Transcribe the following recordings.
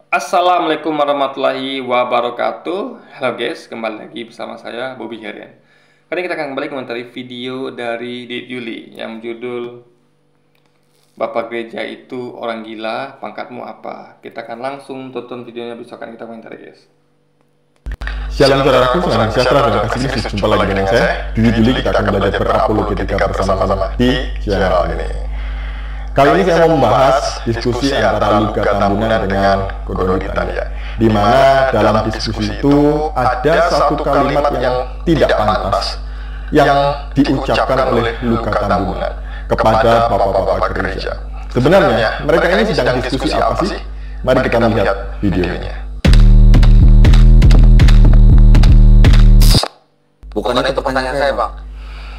Assalamualaikum warahmatullahi wabarakatuh. Halo guys, kembali lagi bersama saya Bobby Herian. Kali ini kita akan kembali komentari video dari Dit Yuli yang judul Bapak Gereja itu orang gila, pangkatmu apa? Kita akan langsung tonton videonya, besok akan kita komentari guys. Shalom saudaraku, salam sejahtera dan kasih Yesus. Jumpa lagi dengan saya, Dit Yuli. Kita akan belajar berapologetika bersama-sama di channel ini. Kali ini saya mau membahas diskusi antara Luka Tambunan dengan Godowitania, di mana dalam diskusi itu ada satu kalimat yang tidak pantas yang diucapkan oleh Luka Tambunan kepada bapak-bapak gereja. Sebenarnya mereka ini sedang diskusi apa sih? Mari kita lihat videonya. Bukan itu pertanyaan saya, Bang.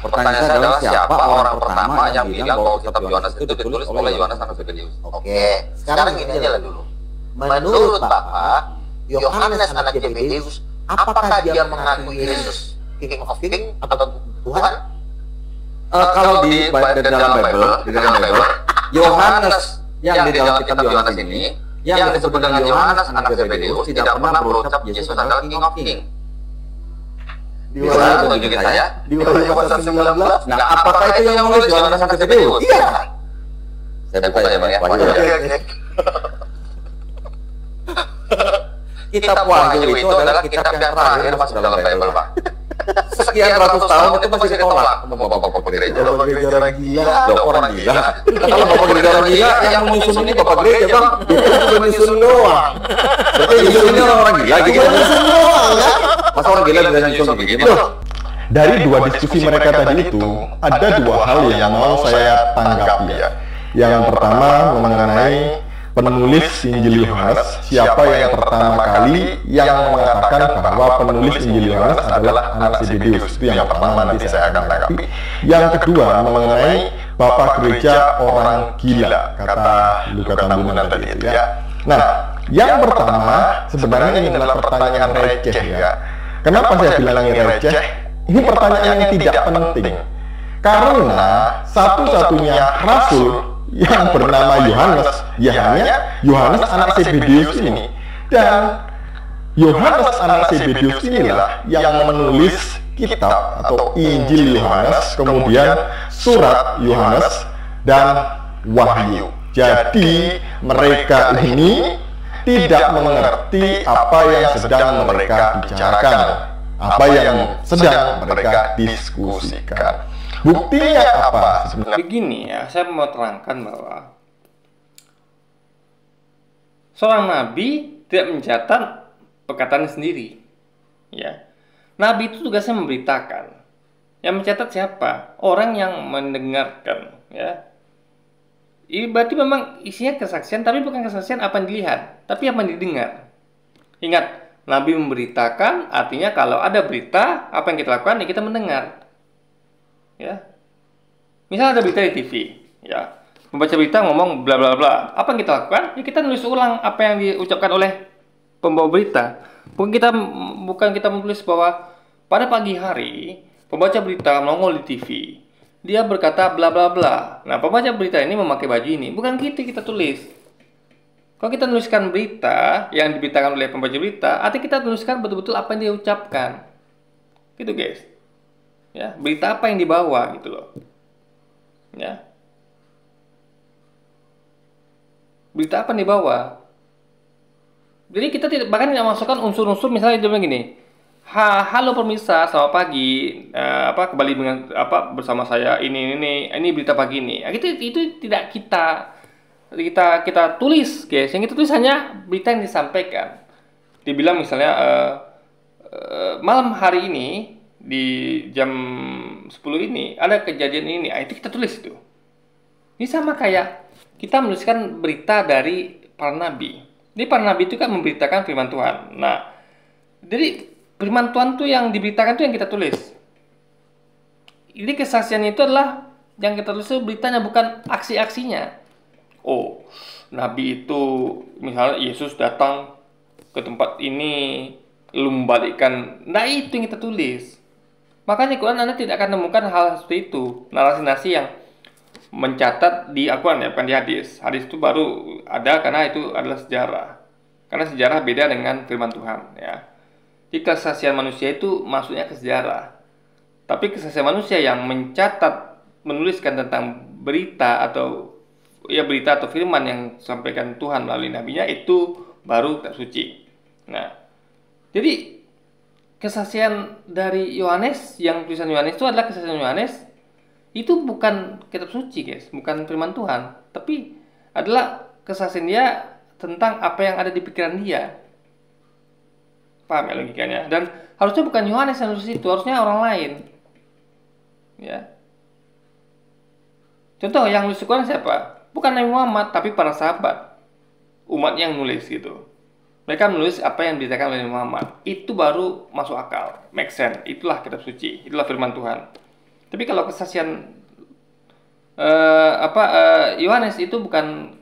Pertanyaan saya adalah siapa orang pertama yang bilang bahwa kitab Yohanes itu ditulis oleh Yohanes anak Zebedius? Oke, sekarang gini aja lah dulu. Menurut Bapak, Yohanes anak Zebedius, apakah dia mengakui Yesus King of King atau Tuhan? Kalau di dalam Bible, Yohanes yang di dalam kitab Yohanes ini, yang disebut dengan Yohanes anak Zebedius, tidak pernah berucap Yesus adalah King of King. Bisa tunjukin saya di pasal 19. Nah, apakah itu yang menulis Yohanes anak Zebedius? Iya. Saya buka ya, Bang ya. Kitab Wahyu itu adalah kitab yang terakhir masuk dalam Bible, Pak. Sekian ratus tahun itu masih ditolak sama bapak-bapak gereja. Bapak gereja orang gila, orang gila. Kalau bapak gereja orang gila yang menyusun ini bapak gereja, Bang, itu menyusun doang. Berarti menyusun ini orang gila gitu. Menyusun doang, ya? Masa orang gila bisa nyusun begini? Dari dua diskusi mereka tadi itu, ada dua hal yang mau saya tanggapi ya. Yang pertama mengenai penulis Injil Yohanes, siapa yang pertama kali yang mengatakan bahwa penulis Injil Yohanes adalah anak Zebedius. Itu yang pertama, nanti saya akan tanggapi. Yang kedua mengenai Bapak Gereja orang gila, kata Luka Tambunan tadi itu ya. Nah, yang pertama sebenarnya ini adalah pertanyaan receh ya. Kenapa saya bilang ini receh? Ini pertanyaan yang tidak penting. Karena satu-satunya rasul yang bernama Yohanes, ya hanya Yohanes anak Zebedius ini. Dan Yohanes anak Zebedius inilah yang menulis kitab atau Injil Yohanes, kemudian surat Yohanes dan Wahyu. Jadi mereka ini tidak mengerti apa yang sedang mereka bicarakan, apa yang sedang mereka diskusikan. Buktinya apa? Begini ya, saya mau terangkan bahwa seorang nabi tidak mencatat perkataan sendiri. Ya, nabi itu tugasnya memberitakan. Yang mencatat siapa? Orang yang mendengarkan. Ya, ini berarti memang isinya kesaksian, tapi bukan kesaksian apa yang dilihat, tapi apa yang didengar. Ingat, nabi memberitakan, artinya kalau ada berita, apa yang kita lakukan? Ya kita mendengar. Ya, misal ada berita di TV, ya, membaca berita ngomong bla bla bla, apa yang kita lakukan? Ya kita nulis ulang apa yang diucapkan oleh pembawa berita. Bukan kita menulis bahwa pada pagi hari pembaca berita menongol di TV, dia berkata bla bla bla. Nah, pembaca berita ini memakai baju ini, bukan gitu kita tulis. Kalau kita nuliskan berita yang diberitakan oleh pembaca berita, artinya kita tuliskan betul-betul apa yang dia ucapkan, gitu guys. Ya, berita apa yang dibawa gitu loh. Ya. Berita apa yang dibawa? Jadi kita bahkan tidak masukkan unsur-unsur, misalnya dia bilang gini. Halo pemirsa, selamat pagi. Kembali dengan bersama saya ini berita pagi ini. Itu tidak kita tulis, guys. Yang kita tulis hanya berita yang disampaikan. Dibilang misalnya malam hari ini di jam 10 ini ada kejadian ini, itu kita tulis itu. Ini sama kayak kita menuliskan berita dari para nabi. Jadi para nabi itu kan memberitakan firman Tuhan. Nah, jadi firman Tuhan itu yang diberitakan itu yang kita tulis. Ini kesaksian itu adalah yang kita tulis itu beritanya, bukan aksi-aksinya. Oh, nabi itu misalnya Yesus datang ke tempat ini lalu membalikkan. Nah, itu yang kita tulis. Makanya di Quran Anda tidak akan menemukan hal seperti itu, narasi-narasi yang mencatat di Al-Quran ya, bukan di hadis. Hadis itu baru ada karena itu adalah sejarah. Karena sejarah beda dengan firman Tuhan, ya. Di kesaksian manusia itu maksudnya ke sejarah. Tapi kesaksian manusia yang mencatat, menuliskan tentang berita atau firman yang disampaikan Tuhan melalui nabinya, itu baru kitab suci. Nah, jadi kesaksian dari Yohanes, yang tulisan Yohanes itu adalah kesaksian Yohanes, itu bukan kitab suci, guys, bukan firman Tuhan, tapi adalah kesaksian dia tentang apa yang ada di pikiran dia. Paham ya logikanya? Dan harusnya bukan Yohanes yang nulis itu, harusnya orang lain. Ya. Contoh yang nulis Quran siapa? Bukan Nabi Muhammad, tapi para sahabat, umat yang nulis gitu. Mereka menulis apa yang diberitakan oleh Nabi Muhammad. Itu baru masuk akal, make sense. Itulah kitab suci, itulah firman Tuhan. Tapi kalau kesaksian Yohanes itu bukan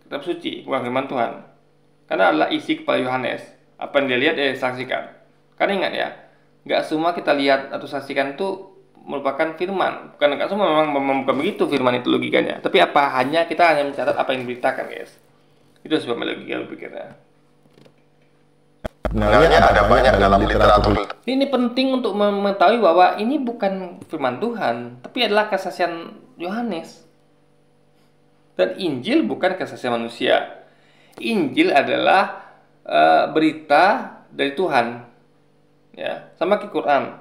kitab suci, bukan firman Tuhan. Karena adalah isi kepala Yohanes. Apa yang dia lihat, dia saksikan. Karena ingat ya, nggak semua kita lihat atau saksikan itu merupakan firman. Bukan nggak semua memang bukan begitu firman itu logikanya. Tapi kita hanya mencatat apa yang diberitakan, guys. Itu sebabnya logika berpikirnya. Sebenarnya ada banyak dalam literatur. Ini penting untuk mengetahui bahwa ini bukan firman Tuhan, tapi adalah kesaksian Yohanes. Dan Injil bukan kesaksian manusia. Injil adalah berita dari Tuhan, ya, sama ke Quran.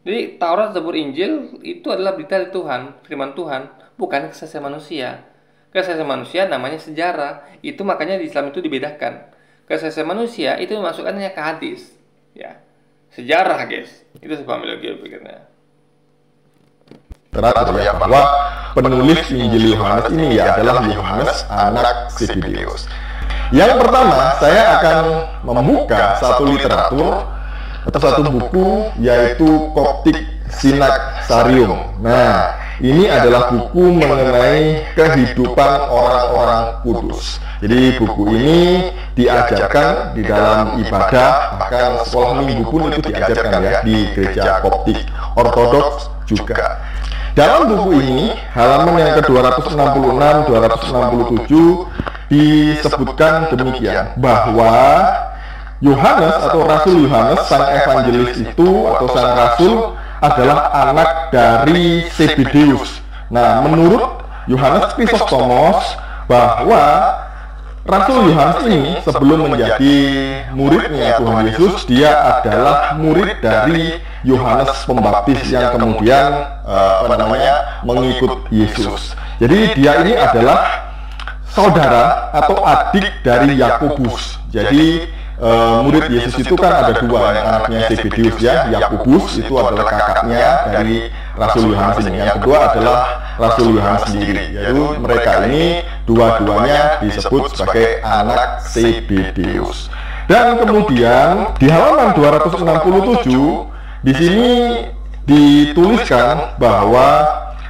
Jadi Taurat, Zabur, Injil itu adalah berita dari Tuhan, firman Tuhan, bukan kesaksian manusia. Kesaksian manusia namanya sejarah. Itu makanya di Islam itu dibedakan. Kesaksian manusia itu masukkannya ke hadis, ya. Sejarah, guys. Itu sebabnya logika pikirnya. Teratur ya, bahwa penulis Injil Yohanes ini ya adalah Yohanes anak Zebedeus. Yang pertama, saya akan membuka satu literatur atau satu buku, yaitu Coptic Synaxarium. Nah, ini adalah buku mengenai kehidupan orang-orang kudus. Jadi buku ini diajarkan di dalam ibadah, bahkan sekolah minggu pun itu diajarkan ya di gereja Koptik Ortodoks juga. Dalam buku ini, halaman yang ke-266, 267 disebutkan demikian, bahwa Yohanes atau Rasul Yohanes, sang evangelis itu atau sang rasul adalah anak dari Zebedeus. Nah, menurut Yohanes Chrysostomos, bahwa Rasul Yohanes ini sebelum menjadi muridnya Tuhan Yesus, dia adalah murid dari Yohanes Pembaptis yang kemudian mengikut Yesus. Jadi dia ini adalah saudara atau adik dari Yakobus. Jadi murid Yesus itu kan ada dua, anaknya Zebedeus ya. Yakobus itu adalah kakaknya dari Rasul Yohanes ini. Yang kedua adalah Rasul Yohanes sendiri. Yaitu mereka ini dua-duanya disebut sebagai anak Zebedeus. Dan kemudian di halaman 267 di sini dituliskan bahwa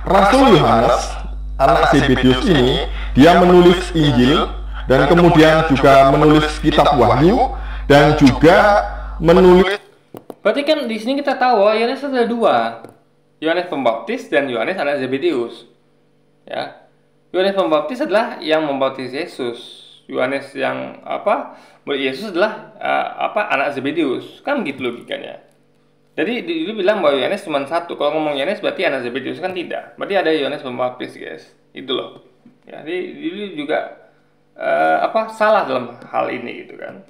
Rasul Yohanes anak Zebedeus ini dia menulis Injil dan kemudian juga menulis kitab Wahyu dan juga menulis. Berarti kan di sini kita tahu Yohanes ada dua, Yohanes Pembaptis dan Yohanes anak Zebedeus. Ya, Yohanes Pembaptis adalah yang membaptis Yesus. Yohanes yang murid Yesus adalah anak Zebedeus. Kan gitu logikanya. Jadi dulu bilang bahwa Yohanes cuma satu. Kalau ngomong Yohanes berarti anak Zebedeus, kan tidak. Berarti ada Yohanes Pembaptis, guys. Itu loh. Ya, jadi dulu juga salah dalam hal ini gitu kan.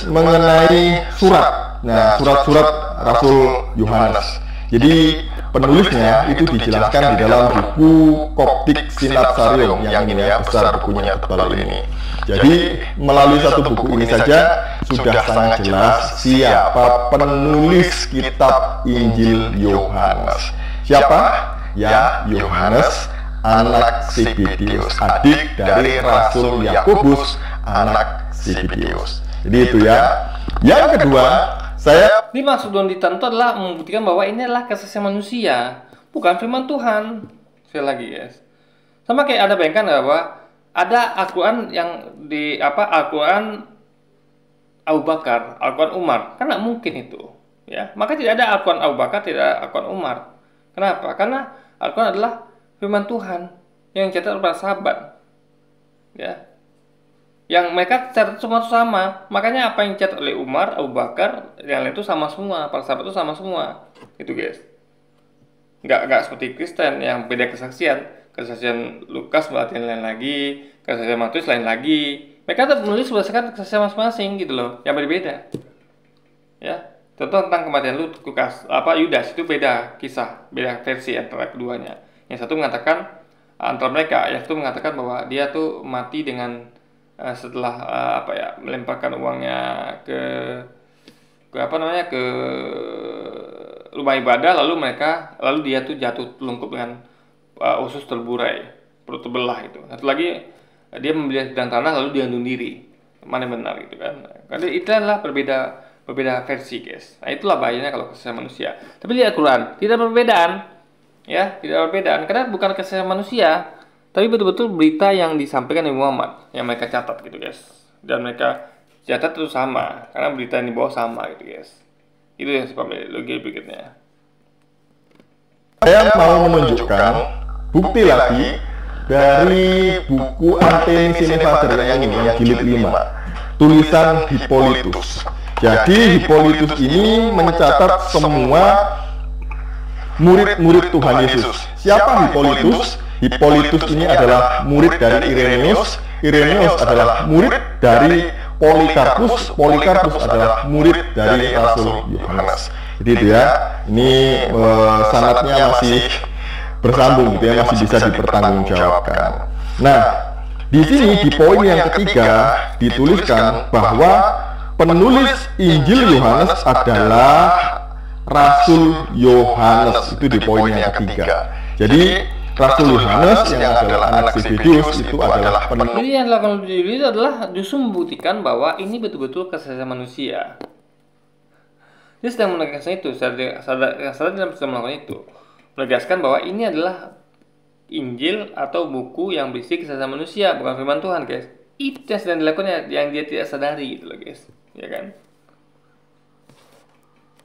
Mengenai surat. Nah, surat-surat Rasul Yohanes. Jadi penulisnya itu dijelaskan di dalam buku Coptic Synaxarium yang ini ya, besar bukunya, tebal ini. Jadi melalui satu buku ini saja sudah sangat jelas siapa penulis kitab Injil Yohanes. Siapa? Ya, Yohanes anak Zebedeus, adik dari Rasul Yakobus anak Zebedeus. Jadi itu ya. Yang kedua, ini maksud Don Ditanto adalah membuktikan bahwa ini adalah kesaksian manusia, bukan firman Tuhan. Sekali lagi, guys. Sama kayak ada bayangkan bahwa ada Al-Quran yang Al-Quran Abu Bakar, Al-Quran Umar, kan nggak mungkin itu, ya. Maka tidak ada Al-Quran Abu Bakar, tidak ada Al-Quran Umar. Kenapa? Karena Al-Quran adalah firman Tuhan yang dicatat oleh para sahabat, ya. yang mereka catat semua itu sama. Makanya apa yang dicatat oleh Umar, Abu Bakar, yang lain itu sama semua. Para sahabat itu sama semua. Itu guys. Nggak seperti Kristen yang beda kesaksian Lukas berarti lain lagi, kesaksian Matius lain lagi. Mereka tuh menulis berdasarkan kesaksian masing-masing gitu loh, yang berbeda. Ya, contoh tentang kematian Yudas itu beda kisah, beda versi antara keduanya. Yang satu mengatakan antara mereka, yang satu mengatakan bahwa dia tuh mati dengan setelah melemparkan uangnya ke rumah ibadah, lalu dia tuh jatuh telungkup dengan usus terburai, perut terbelah gitu. Satu lagi dia membeli sedang tanah lalu dia bunuh diri. Mana yang benar gitu kan? Karena itu adalah berbeda versi guys. Nah itulah bahayanya kalau kesaksian manusia. Tapi lihat Al-Quran tidak perbedaan, ya tidak perbedaan karena bukan kesaksian manusia, tapi betul-betul berita yang disampaikan oleh Muhammad yang mereka catat gitu guys. Dan mereka catat itu sama karena berita yang dibawa sama gitu guys. Itu yang sebabnya logika berikutnya. Saya mau menunjukkan bukti lagi dari buku Anthony Father yang ini, yang jilid 5, tulisan Hippolytus. Jadi Hippolytus ini mencatat semua murid-murid Tuhan Yesus. Siapa Hippolytus? Hippolytus ini adalah murid dari Irenaeus. Irenaeus adalah murid dari Polikarpus. Polikarpus adalah murid dari Rasul Yohanes. Jadi itu ya, ini sanadnya masih bersambung gitu ya, masih bisa dipertanggungjawabkan. Nah, di sini di poin yang ketiga dituliskan bahwa penulis Injil Yohanes adalah Rasul Yohanes. Itu di poin yang ketiga. Jadi Rasul Yohanes yang adalah anak Zebedeus itu adalah penulis. Jadi yang dilakukan itu adalah justru membuktikan bahwa ini betul-betul kesaksian manusia. Dia sedang menegaskan itu, sadar dalam sedang melakukan itu, menegaskan bahwa ini adalah Injil atau buku yang berisi kesaksian manusia, bukan firman Tuhan guys. Itu yang sedang dilakukan yang dia tidak sadari gitu loh guys, ya kan?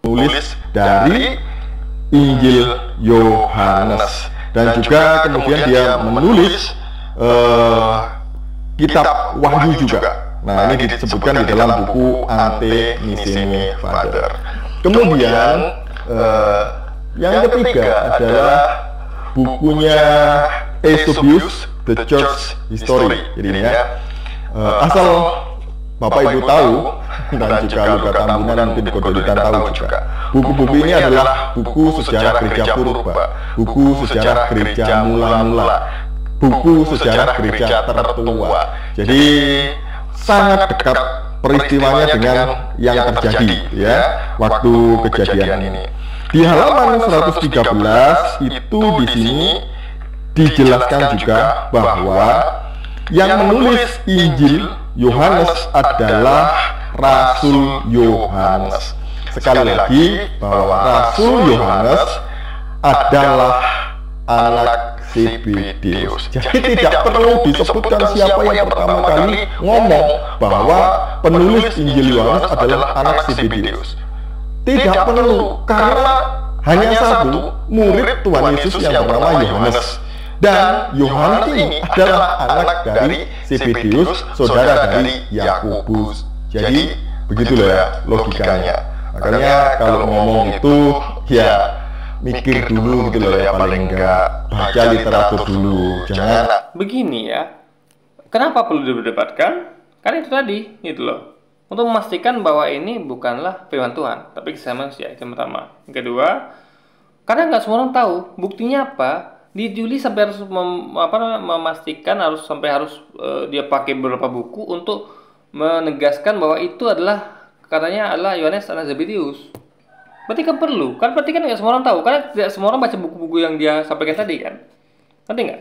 Tulis dari Injil Yohanes. Dan juga kemudian dia menulis kitab Wahyu juga. Nah, ini disebutkan di dalam buku Anthony Father. Kemudian yang ketiga adalah bukunya Eusebius, The Church History. Jadi ini ya, asal Bapak Ibu tahu dan juga Luka Tambunan mungkin Kodolitan tahu juga. Buku-buku ini adalah buku sejarah gereja purba, buku sejarah gereja mula-mula, buku sejarah gereja tertua. Jadi sangat dekat peristiwanya dengan yang terjadi ya waktu kejadian ini. Di halaman 113 itu di sini dijelaskan juga bahwa yang menulis Injil Yohanes adalah Rasul Yohanes. Sekali lagi bahwa Rasul Yohanes adalah anak Zebedeus. Jadi tidak perlu disebutkan siapa yang pertama kali ngomong bahwa penulis Injil Yohanes adalah anak Zebedeus. Tidak perlu, karena hanya satu murid Tuhan Yesus yang bernama Yohanes. Dan Yohanes ini adalah anak dari Zebedeus, saudara dari Yakobus. Jadi begitu loh ya logikanya. Makanya kalau ngomong itu ya mikir dulu gitu loh ya, paling enggak baca literatur dulu. Jangan begini ya. Kenapa perlu diperdebatkan? Karena itu tadi gitu loh. Untuk memastikan bahwa ini bukanlah firman Tuhan, tapi kisah manusia. Itu yang pertama. Yang kedua, karena nggak semua orang tahu. Buktinya apa? Di Juli sampai harus memastikan harus dia pakai beberapa buku untuk menegaskan bahwa itu adalah katanya adalah Yohanes anak Zebedeus. Berarti kan perlu, kan berarti kan nggak semua orang tahu, karena tidak semua orang baca buku-buku yang dia sampaikan tadi kan, ngerti nggak?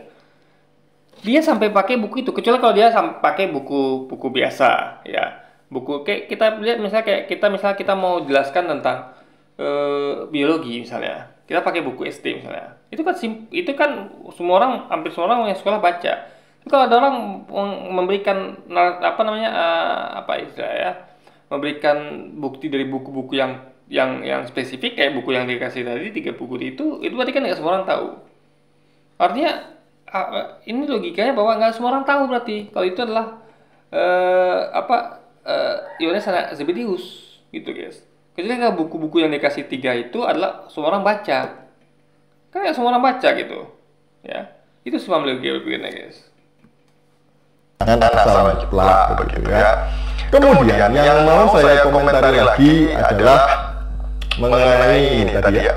Dia sampai pakai buku itu, kecuali kalau dia pakai buku biasa, ya buku kayak kita lihat misalnya kita mau jelaskan tentang biologi misalnya, kita pakai buku SD misalnya, itu kan hampir semua orang yang sekolah baca. Itu kalau ada orang memberikan memberikan bukti dari buku-buku yang spesifik kayak buku yang dikasih tadi 3 buku itu berarti kan nggak semua orang tahu. Artinya ini logikanya bahwa nggak semua orang tahu berarti kalau itu adalah Yohanes anak Zebedeus gitu guys. Kecuali kan buku-buku yang dikasih 3 itu adalah semua orang baca, kan ya semua orang baca gitu ya. Itu semua begini guys. Jangan asal jeplak begitu ya. Kemudian yang mau saya komentari lagi adalah mengenai ini tadi ya.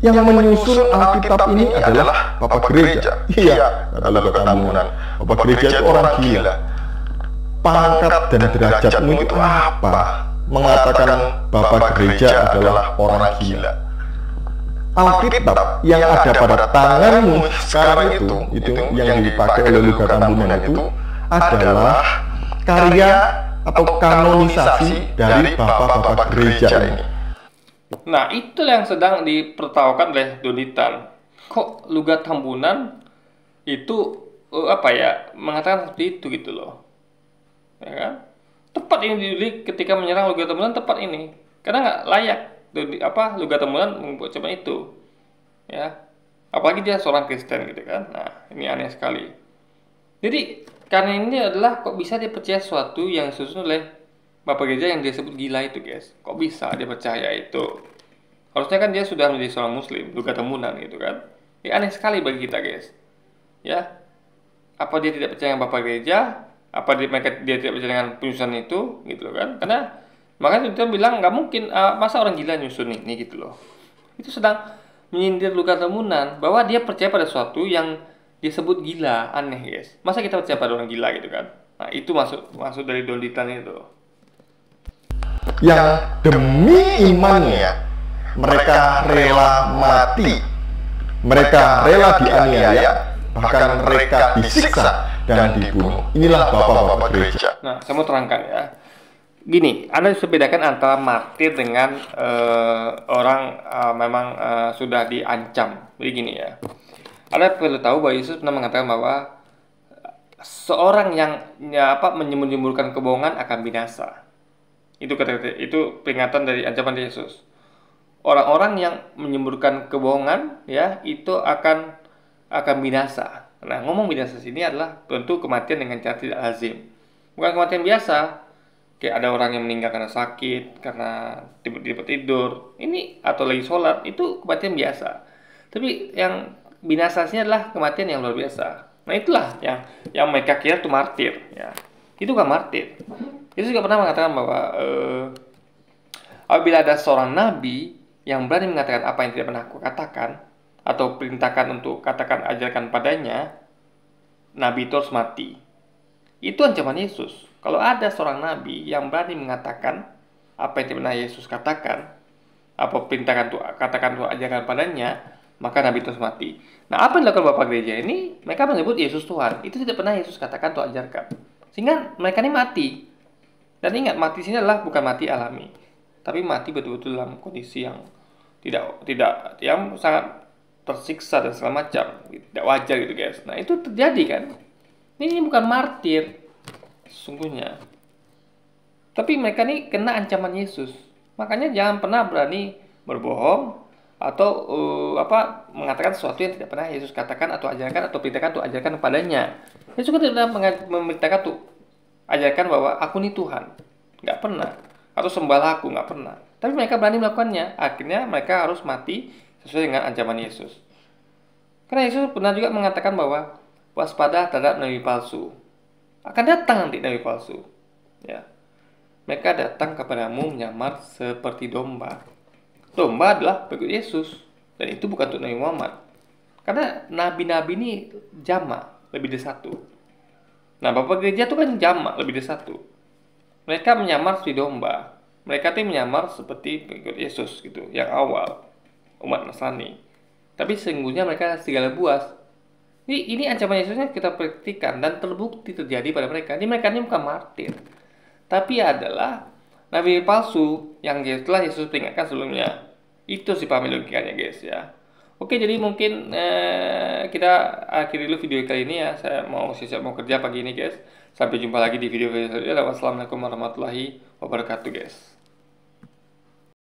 Yang menyusun Alkitab ini adalah Bapak Gereja. Iya, kata Lugat Tambunan. Bapak Gereja itu orang gila. Pangkat dan derajatmu itu apa? Mengatakan Bapak Gereja adalah orang gila. Alkitab yang ada pada tanganmu sekarang itu yang dipakai oleh Lugat Tambunan itu adalah karya atau kanonisasi dari bapak-bapak gereja ini. Nah, itulah yang sedang dipertaruhkan oleh Donitan. Kok Lugat Tambunan itu mengatakan seperti itu gitu loh. Ya kan? Tepat ini dilihat ketika menyerang Lugat Tambunan, tepat ini. Karena nggak layak Lugat Tambunan membuat macam itu. Ya. Apalagi dia seorang Kristen gitu kan. Nah, ini aneh sekali. Jadi, karena ini adalah kok bisa dia percaya sesuatu yang disusun oleh Bapak Gereja yang dia sebut gila itu guys. Kok bisa dia percaya itu? Harusnya kan dia sudah menjadi seorang muslim, Lugat Tambunan gitu kan. Ya aneh sekali bagi kita guys. Ya. Apa dia tidak percaya dengan Bapak Gereja? Apa dia tidak percaya dengan penyusunan itu gitu kan? Karena makanya dia bilang nggak mungkin masa orang gila nyusun ini gitu loh. Itu sedang menyindir Lugat Tambunan bahwa dia percaya pada sesuatu yang disebut gila. Aneh guys. Masa kita percaya pada orang gila gitu kan? Nah, itu maksud dari Donitan itu. Yang demi imannya mereka rela mati, mereka rela dianiaya, bahkan mereka disiksa dan dibunuh. Inilah bapak-bapak gereja. Nah, saya mau terangkan ya. Gini, Anda bisa bedakan antara martir dengan orang memang sudah diancam. Jadi gini ya. Anda perlu tahu bahwa Yesus pernah mengatakan bahwa seorang yang menyembunyikan kebohongan akan binasa. Itu peringatan dari ancaman Yesus. Orang-orang yang menyembunyikan kebohongan ya itu akan binasa. Nah, ngomong binasa sini adalah tentu kematian dengan cara tidak lazim. Bukan kematian biasa. Kayak ada orang yang meninggal karena sakit, karena tiba-tiba tidur. Ini atau lagi sholat, itu kematian biasa. Tapi yang binasa sini adalah kematian yang luar biasa. Nah, itulah yang mereka kira itu martir ya. Itu kan martir. Yesus juga pernah mengatakan bahwa apabila ada seorang nabi yang berani mengatakan apa yang tidak pernah aku katakan atau perintahkan untuk katakan ajarkan padanya, nabi itu harus mati. Itu ancaman Yesus. Kalau ada seorang nabi yang berani mengatakan apa yang tidak pernah Yesus katakan, apa perintahkan untuk katakan untuk ajarkan padanya, maka nabi itu harus mati. Nah, apa yang dilakukan Bapak Gereja ini? Mereka menyebut Yesus Tuhan. Itu tidak pernah Yesus katakan untuk ajarkan. Sehingga mereka ini mati. Dan ingat, mati sini adalah bukan mati alami, tapi mati betul-betul dalam kondisi yang tidak yang sangat tersiksa dan segala macam, tidak wajar gitu guys. Nah, itu terjadi kan? Ini bukan martir sesungguhnya. Tapi mereka ini kena ancaman Yesus. Makanya jangan pernah berani berbohong atau mengatakan sesuatu yang tidak pernah Yesus katakan atau ajarkan atau perintahkan untuk ajarkan kepadanya. Yesus juga tidak memerintahkan untuk ajarkan bahwa aku ini Tuhan, nggak pernah, atau sembahlah aku, nggak pernah. Tapi mereka berani melakukannya. Akhirnya mereka harus mati sesuai dengan ancaman Yesus. Karena Yesus pernah juga mengatakan bahwa waspada terhadap nabi palsu. Akan datang nanti nabi palsu. Ya, mereka datang kepadamu menyamar seperti domba. Domba adalah pengikut Yesus, dan itu bukan untuk Nabi Muhammad. Karena nabi-nabi ini jamak, lebih dari satu. Nah, Bapak Gereja itu kan jamak, lebih dari satu. Mereka menyamar seperti domba. Mereka tuh menyamar seperti pengikut Yesus gitu, yang awal, umat Nasrani. Tapi sesungguhnya mereka serigala buas. Ini ancaman Yesusnya kita praktikan dan terbukti terjadi pada mereka. Mereka ini bukan martir, tapi adalah nabi palsu yang telah Yesus peringatkan sebelumnya. Itu sih pahami logikanya guys ya. Oke, jadi mungkin kita akhiri dulu video kali ini ya. Saya mau siap mau kerja pagi ini guys. Sampai jumpa lagi di video selanjutnya. Wassalamualaikum warahmatullahi wabarakatuh guys.